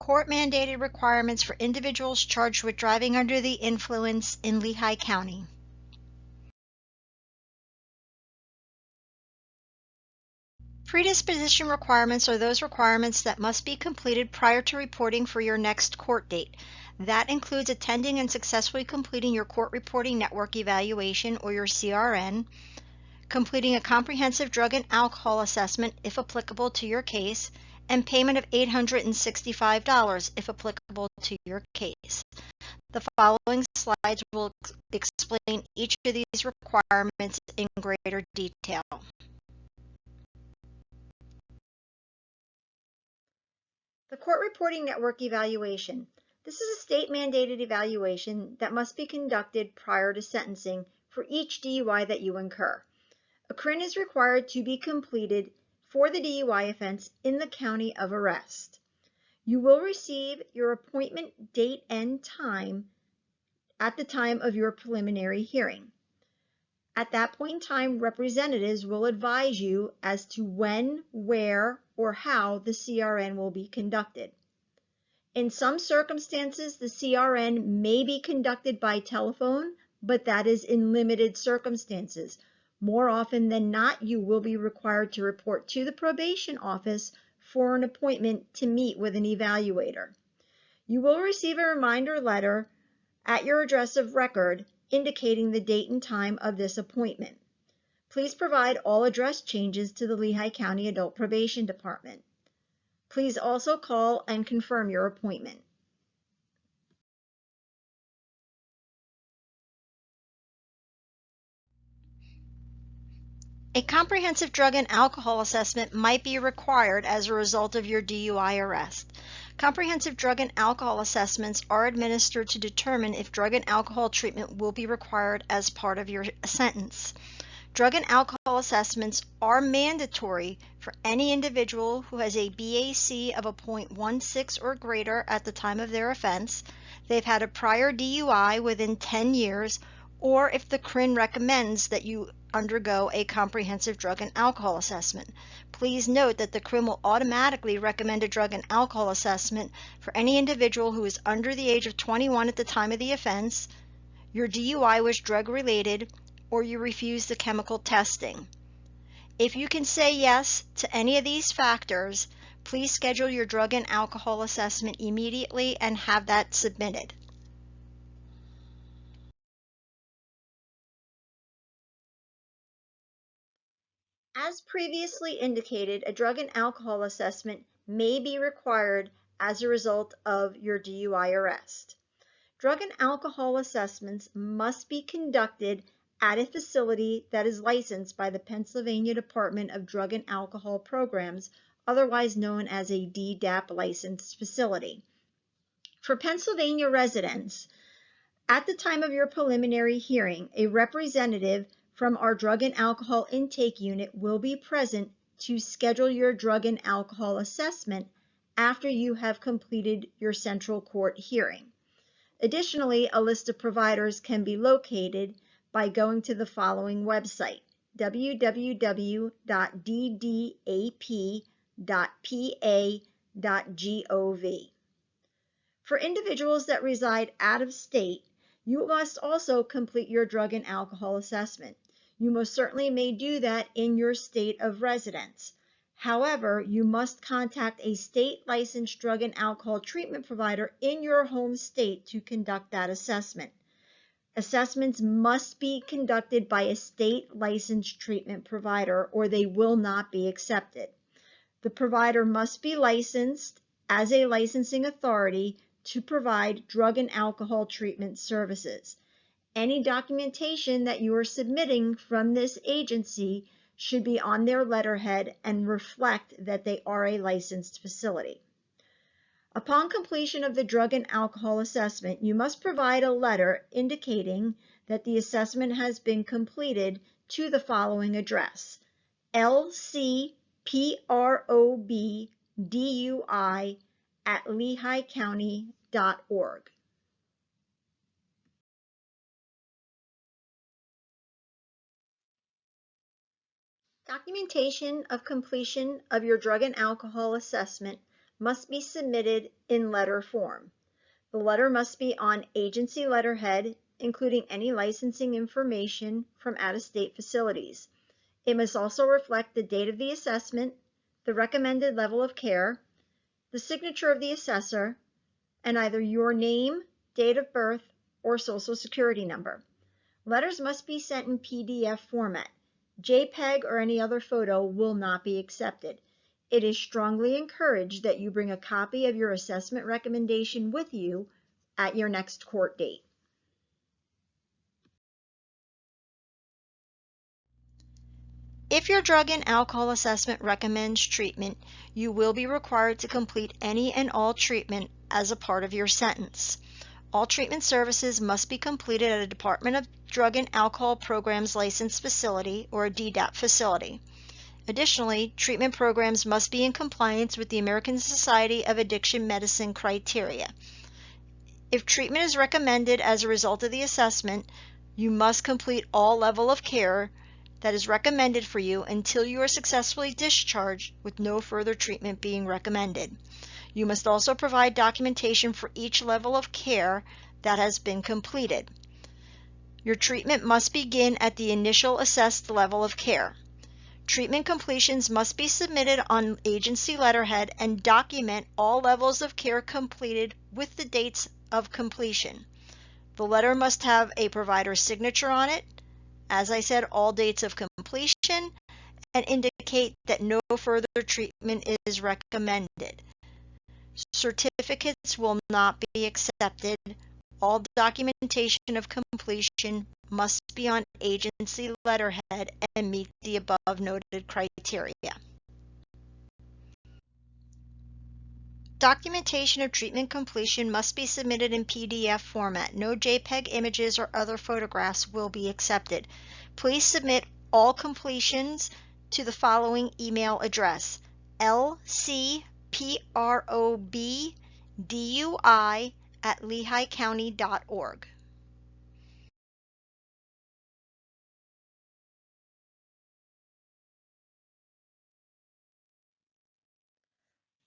Court-mandated requirements for individuals charged with driving under the influence in Lehigh County. Predisposition requirements are those requirements that must be completed prior to reporting for your next court date. That includes attending and successfully completing your Court Reporting Network Evaluation, or your CRN, completing a comprehensive drug and alcohol assessment if applicable to your case, and payment of $865 if applicable to your case. The following slides will explain each of these requirements in greater detail. The Court Reporting Network Evaluation. This is a state-mandated evaluation that must be conducted prior to sentencing for each DUI that you incur. A CRIN is required to be completed for the DUI offense in the county of arrest. You will receive your appointment date and time at the time of your preliminary hearing. At that point in time, representatives will advise you as to when, where, or how the CRN will be conducted. In some circumstances, the CRN may be conducted by telephone, but that is in limited circumstances. More often than not, you will be required to report to the probation office for an appointment to meet with an evaluator. You will receive a reminder letter at your address of record indicating the date and time of this appointment. Please provide all address changes to the Lehigh County Adult Probation Department. Please also call and confirm your appointment. A comprehensive drug and alcohol assessment might be required as a result of your DUI arrest. Comprehensive drug and alcohol assessments are administered to determine if drug and alcohol treatment will be required as part of your sentence. Drug and alcohol assessments are mandatory for any individual who has a BAC of a .16 or greater at the time of their offense, they've had a prior DUI within 10 years, or if the CRIN recommends that you undergo a comprehensive drug and alcohol assessment. Please note that the CRIN will automatically recommend a drug and alcohol assessment for any individual who is under the age of 21 at the time of the offense, your DUI was drug-related, or you refuse the chemical testing. If you can say yes to any of these factors, please schedule your drug and alcohol assessment immediately and have that submitted. As previously indicated, a drug and alcohol assessment may be required as a result of your DUI arrest. Drug and alcohol assessments must be conducted at a facility that is licensed by the Pennsylvania Department of Drug and Alcohol Programs, otherwise known as a DDAP licensed facility. For Pennsylvania residents, at the time of your preliminary hearing, a representative from our drug and alcohol intake unit will be present to schedule your drug and alcohol assessment after you have completed your central court hearing. Additionally, a list of providers can be located by going to the following website, www.ddap.pa.gov. For individuals that reside out of state, you must also complete your drug and alcohol assessment. You most certainly may do that in your state of residence. However, you must contact a state licensed drug and alcohol treatment provider in your home state to conduct that assessment. Assessments must be conducted by a state licensed treatment provider or they will not be accepted. The provider must be licensed as a licensing authority to provide drug and alcohol treatment services. Any documentation that you are submitting from this agency should be on their letterhead and reflect that they are a licensed facility. Upon completion of the drug and alcohol assessment, you must provide a letter indicating that the assessment has been completed to the following address: lcprobdui@lehighcounty.org. Documentation of completion of your drug and alcohol assessment must be submitted in letter form. The letter must be on agency letterhead, including any licensing information from out-of-state facilities. It must also reflect the date of the assessment, the recommended level of care, the signature of the assessor, and either your name, date of birth, or social security number. Letters must be sent in PDF format. JPEG or any other photo will not be accepted. It is strongly encouraged that you bring a copy of your assessment recommendation with you at your next court date. If your drug and alcohol assessment recommends treatment, you will be required to complete any and all treatment as a part of your sentence. All treatment services must be completed at a Department of Drug and Alcohol Programs licensed facility or a DDAP facility. Additionally, treatment programs must be in compliance with the American Society of Addiction Medicine criteria. If treatment is recommended as a result of the assessment, you must complete all level of care that is recommended for you until you are successfully discharged with no further treatment being recommended. You must also provide documentation for each level of care that has been completed. Your treatment must begin at the initial assessed level of care. Treatment completions must be submitted on agency letterhead and document all levels of care completed with the dates of completion. The letter must have a provider's signature on it, as I said, all dates of completion, and indicate that no further treatment is recommended. Certificates will not be accepted. All documentation of completion must be on agency letterhead and meet the above noted criteria. Documentation of treatment completion must be submitted in PDF format. No JPEG images or other photographs will be accepted. Please submit all completions to the following email address: lcprobdui@lehighcounty.org.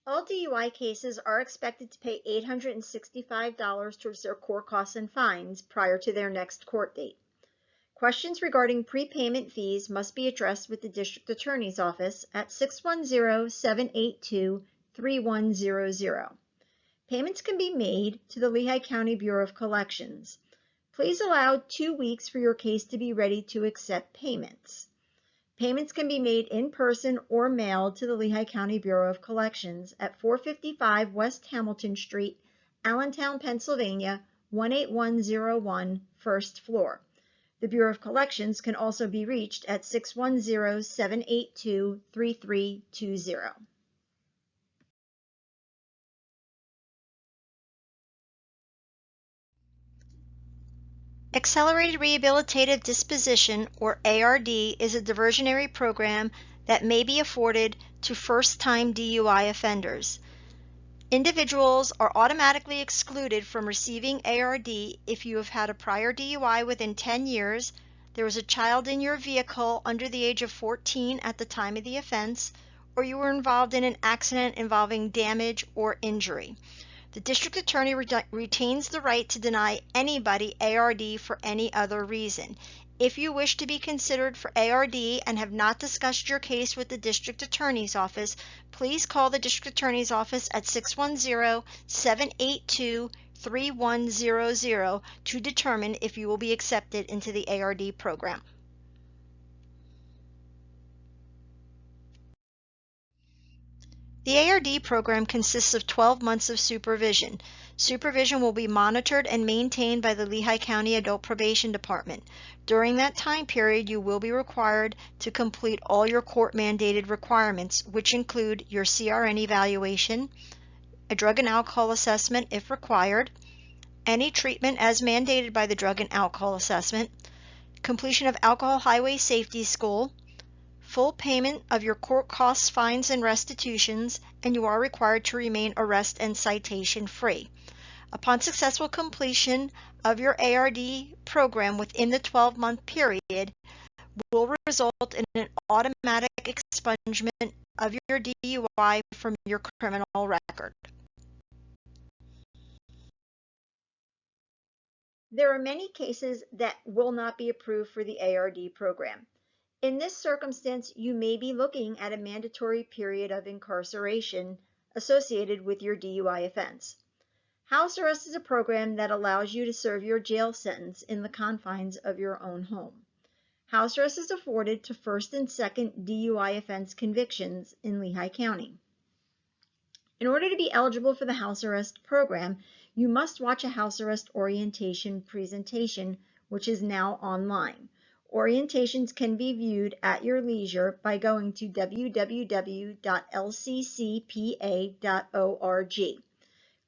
All DUI cases are expected to pay $865 towards their court costs and fines prior to their next court date. Questions regarding prepayment fees must be addressed with the District Attorney's Office at 610-782-3100. Payments can be made to the Lehigh County Bureau of Collections. Please allow 2 weeks for your case to be ready to accept payments. Payments can be made in person or mailed to the Lehigh County Bureau of Collections at 455 West Hamilton Street, Allentown, Pennsylvania, 18101, first floor. The Bureau of Collections can also be reached at 610-782-3320. Accelerated Rehabilitative Disposition, or ARD, is a diversionary program that may be afforded to first-time DUI offenders. Individuals are automatically excluded from receiving ARD if you have had a prior DUI within 10 years, there was a child in your vehicle under the age of 14 at the time of the offense, or you were involved in an accident involving damage or injury. The District Attorney retains the right to deny anybody ARD for any other reason. If you wish to be considered for ARD and have not discussed your case with the District Attorney's Office, please call the District Attorney's Office at 610-782-3100 to determine if you will be accepted into the ARD program. The ARD program consists of 12 months of supervision. Supervision will be monitored and maintained by the Lehigh County Adult Probation Department. During that time period, you will be required to complete all your court-mandated requirements, which include your CRN evaluation, a drug and alcohol assessment if required, any treatment as mandated by the drug and alcohol assessment, completion of alcohol highway safety school, full payment of your court costs, fines, and restitutions, and you are required to remain arrest and citation free. Upon successful completion of your ARD program within the 12-month period, will result in an automatic expungement of your DUI from your criminal record. There are many cases that will not be approved for the ARD program. In this circumstance, you may be looking at a mandatory period of incarceration associated with your DUI offense. House arrest is a program that allows you to serve your jail sentence in the confines of your own home. House arrest is afforded to first and second DUI offense convictions in Lehigh County. In order to be eligible for the house arrest program, you must watch a house arrest orientation presentation, which is now online. Orientations can be viewed at your leisure by going to www.lccpa.org.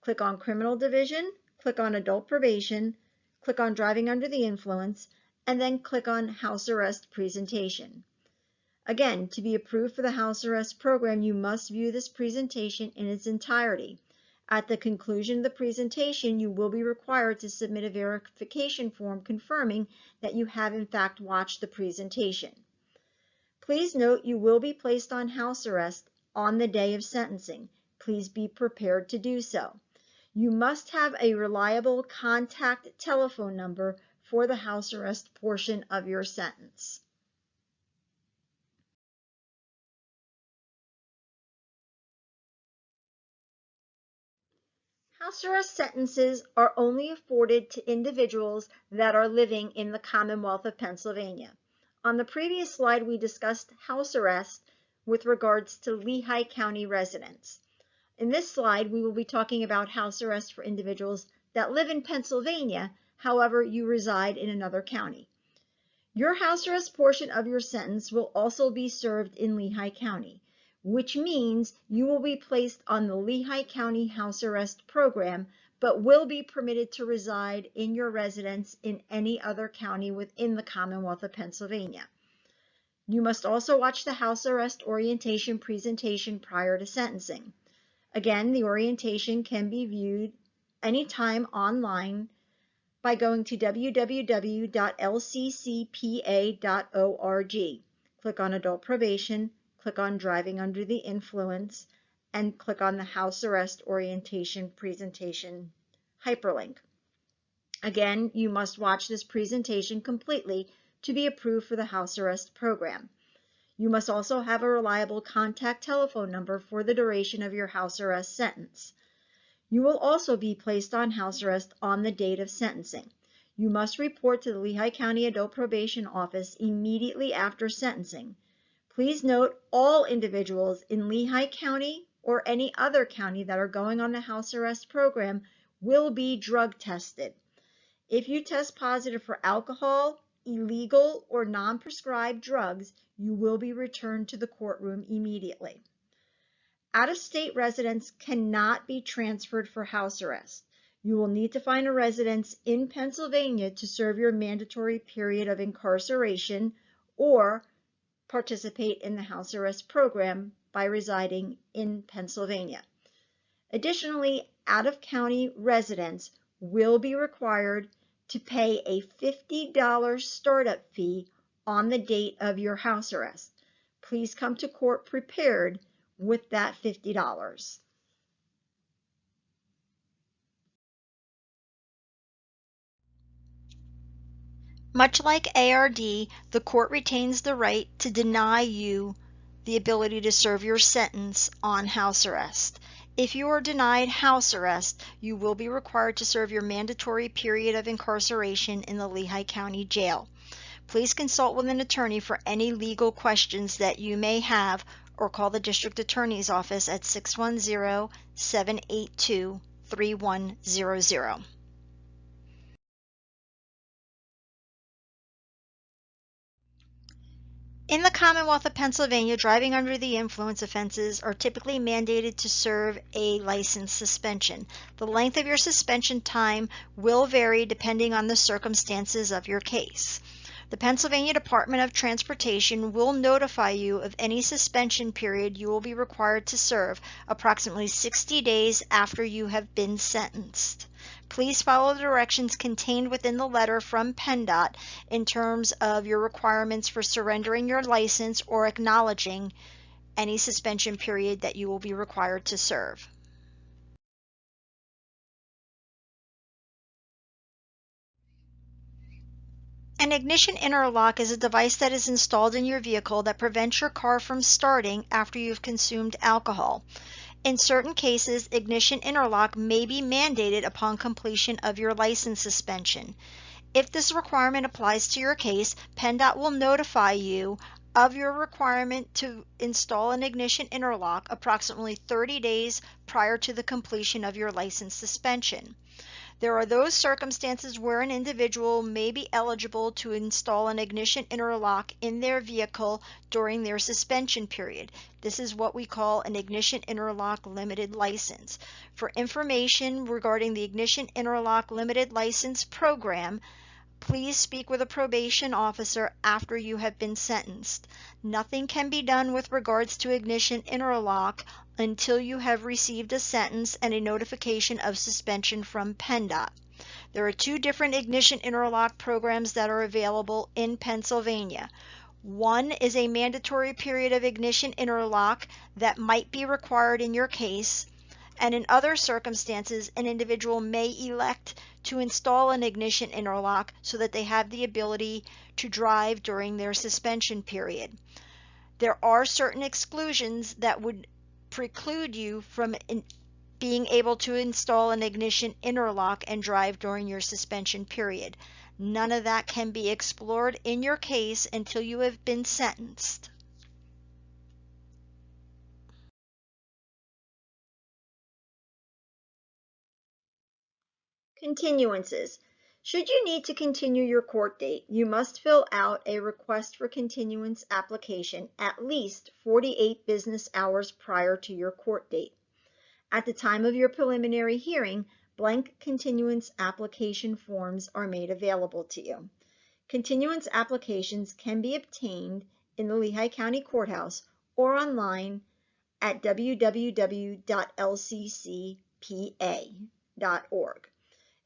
Click on Criminal Division, click on Adult Probation, click on Driving Under the Influence, and then click on House Arrest Presentation. Again, to be approved for the house arrest program, you must view this presentation in its entirety. At the conclusion of the presentation, you will be required to submit a verification form confirming that you have in fact watched the presentation. Please note you will be placed on house arrest on the day of sentencing. Please be prepared to do so. You must have a reliable contact telephone number for the house arrest portion of your sentence. House arrest sentences are only afforded to individuals that are living in the Commonwealth of Pennsylvania. On the previous slide, we discussed house arrest with regards to Lehigh County residents. In this slide, we will be talking about house arrest for individuals that live in Pennsylvania, however, you reside in another county. Your house arrest portion of your sentence will also be served in Lehigh County, which means you will be placed on the Lehigh County house arrest program, but will be permitted to reside in your residence in any other county within the Commonwealth of Pennsylvania. You must also watch the house arrest orientation presentation prior to sentencing. Again, the orientation can be viewed anytime online by going to www.lccpa.org. Click on Adult Probation, click on Driving Under the Influence, and click on the House Arrest Orientation Presentation hyperlink. Again, you must watch this presentation completely to be approved for the house arrest program. You must also have a reliable contact telephone number for the duration of your house arrest sentence. You will also be placed on house arrest on the date of sentencing. You must report to the Lehigh County Adult Probation Office immediately after sentencing. Please note all individuals in Lehigh County or any other county that are going on the house arrest program will be drug tested. If you test positive for alcohol, illegal, or non-prescribed drugs, you will be returned to the courtroom immediately. Out-of-state residents cannot be transferred for house arrest. You will need to find a residence in Pennsylvania to serve your mandatory period of incarceration or participate in the house arrest program by residing in Pennsylvania. Additionally, out-of-county residents will be required to pay a $50 startup fee on the date of your house arrest. Please come to court prepared with that $50. Much like ARD, the court retains the right to deny you the ability to serve your sentence on house arrest. If you are denied house arrest, you will be required to serve your mandatory period of incarceration in the Lehigh County Jail. Please consult with an attorney for any legal questions that you may have, or call the District Attorney's Office at 610-782-3100. In the Commonwealth of Pennsylvania, driving under the influence offenses are typically mandated to serve a license suspension. The length of your suspension time will vary depending on the circumstances of your case. The Pennsylvania Department of Transportation will notify you of any suspension period you will be required to serve approximately 60 days after you have been sentenced. Please follow the directions contained within the letter from PennDOT in terms of your requirements for surrendering your license or acknowledging any suspension period that you will be required to serve. An ignition interlock is a device that is installed in your vehicle that prevents your car from starting after you've consumed alcohol. In certain cases, ignition interlock may be mandated upon completion of your license suspension. If this requirement applies to your case, PennDOT will notify you of your requirement to install an ignition interlock approximately 30 days prior to the completion of your license suspension. There are those circumstances where an individual may be eligible to install an ignition interlock in their vehicle during their suspension period. This is what we call an ignition interlock limited license. For information regarding the ignition interlock limited license program, please speak with a probation officer after you have been sentenced. Nothing can be done with regards to ignition interlock until you have received a sentence and a notification of suspension from PennDOT. There are two different ignition interlock programs that are available in Pennsylvania. One is a mandatory period of ignition interlock that might be required in your case, and in other circumstances, an individual may elect to install an ignition interlock so that they have the ability to drive during their suspension period. There are certain exclusions that would preclude you from being able to install an ignition interlock and drive during your suspension period. None of that can be explored in your case until you have been sentenced. Continuances. Should you need to continue your court date, you must fill out a request for continuance application at least 48 business hours prior to your court date. At the time of your preliminary hearing, blank continuance application forms are made available to you. Continuance applications can be obtained in the Lehigh County Courthouse or online at www.lccpa.org.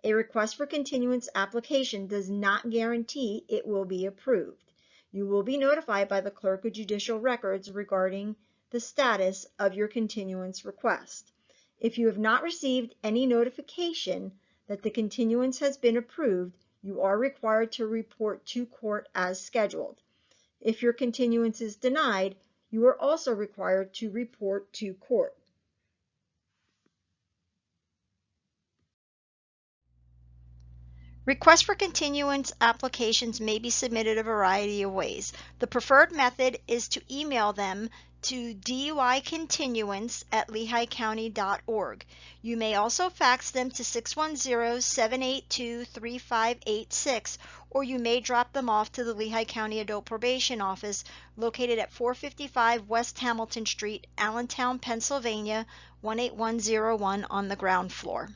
A request for continuance application does not guarantee it will be approved. You will be notified by the Clerk of Judicial Records regarding the status of your continuance request. If you have not received any notification that the continuance has been approved, you are required to report to court as scheduled. If your continuance is denied, you are also required to report to court. Requests for continuance applications may be submitted a variety of ways. The preferred method is to email them to duicontinuance@lehighcounty.org. You may also fax them to 610-782-3586, or you may drop them off to the Lehigh County Adult Probation Office located at 455 West Hamilton Street, Allentown, Pennsylvania, 18101 on the ground floor.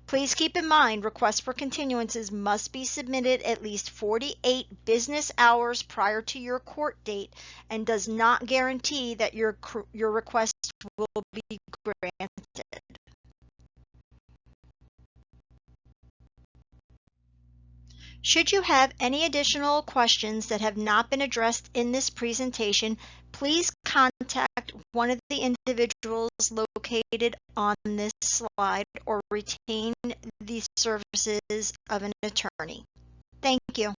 Please keep in mind, requests for continuances must be submitted at least 48 business hours prior to your court date and does not guarantee that your request will be granted. Should you have any additional questions that have not been addressed in this presentation, please contact one of the individuals located on this slide or retain the services of an attorney. Thank you.